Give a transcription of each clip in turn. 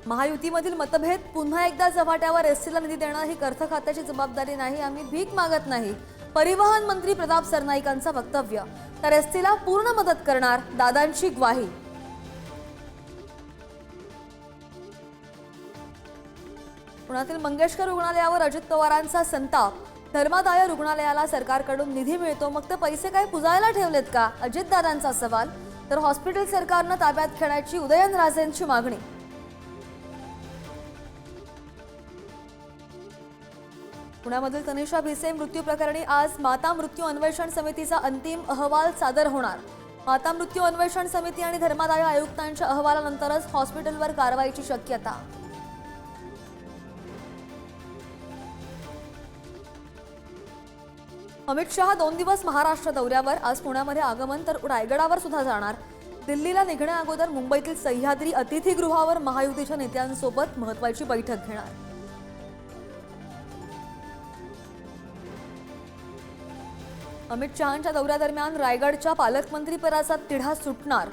महायुतीमधील मतभेद पुन्हा एकदा चव्हाट्यावर. एसटीला निधी देणं ही अर्थ खात्याची जबाबदारी नाही, आम्ही भीक मागत नाही. परिवहन मंत्री प्रताप सरनाईकांचं वक्तव्य. तर एसटीला पूर्ण मदत करणार, दादांची ग्वाही. पुण्यातील मंगेशकर रुग्णालयावर अजित पवारांचा संताप. धर्मादाय रुग्णालयाला सरकारकडून निधी मिळतो, मग ते पैसे काय पुजायला ठेवलेत का, अजितदादांचा सवाल. तर हॉस्पिटल सरकारनं ताब्यात घेण्याची उदयनराजेंची मागणी. पुण्यामधील तनिषा भिसे मृत्यू प्रकरणी आज माता मृत्यू अन्वेषण समितीचा अंतिम अहवाल सादर होणार. माता मृत्यू अन्वेषण समिती आणि धर्मादाय आयुक्तांच्या अहवालानंतरच हॉस्पिटलवर कारवाईची शक्यता. अमित शहा 2 दिवस महाराष्ट्र दौऱ्यावर. आज पुण्यामध्ये आगमन, तर रायगडावर सुद्धा जाणार. दिल्लीला निघण्याअगोदर मुंबईतील सह्याद्री अतिथीगृहावर महायुतीच्या नेत्यांसोबत महत्त्वाची बैठक घेणार. अमित शहांच्या दौऱ्यादरम्यान रायगडच्या पालकमंत्रीपदाचा तिढा सुटणार.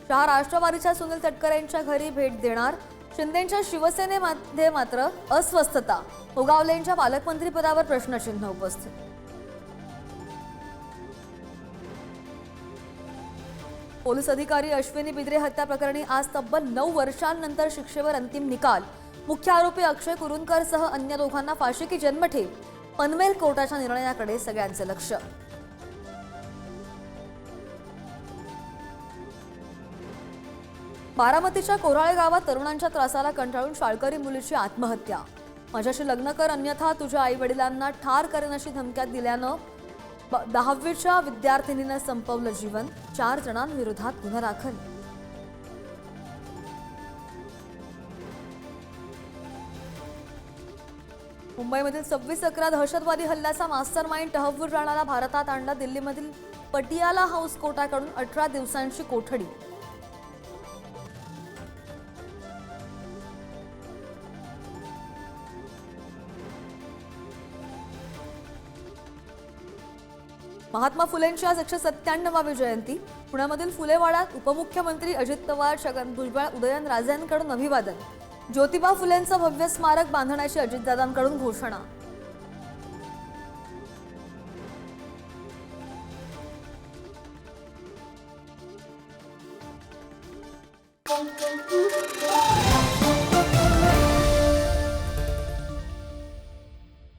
शहा राष्ट्रवादीच्या सुनील तटकरेंच्या घरी भेट देणार. शिंदेंच्या शिवसेनेमध्ये मात्र अस्वस्थता. उगावलेंच्या पालकमंत्रीपदावर प्रश्नचिन्ह उपस्थित. पोलीस अधिकारी अश्विनी बिद्रे हत्या प्रकरणी आज तब्बल 9 वर्षांनंतर शिक्षेवर अंतिम निकाल. मुख्य आरोपी अक्षय कुरुंदकरसह अन्य दोघांना फाशी की जन्मठेप. पनवेल कोर्टाच्या निर्णयाकडे सगळ्यांचे लक्ष. बारामतीच्या कोराळे गावात तरुणांच्या त्रासाला कंटाळून शाळकरी मुलीची आत्महत्या. माझ्याशी लग्न कर अन्यथा तुझ्या आई वडिलांना ठार करेन अशी धमक्या दिल्यानं 10वीच्या विद्यार्थिनीनं संपवलं जीवन. 4 जणांविरोधात गुन्हा दाखल. मुंबईमधील 26/11 दहशतवादी हल्ल्याचा मास्टरमाइंड तहव्वूर राणाला भारतात आणला. दिल्लीमधील पटियाला हाऊस कोर्टाकडून 18 दिवसांची कोठडी. महात्मा फुलेंची आज 197वी जयंती. पुण्यामधील फुलेवाड्यात उपमुख्यमंत्री अजित पवार, छगन भुजबळ, उदयनराजेंकडून अभिवादन. ज्योतिबा फुलेंचं भव्य स्मारक बांधण्याची अजितदादांकडून घोषणा.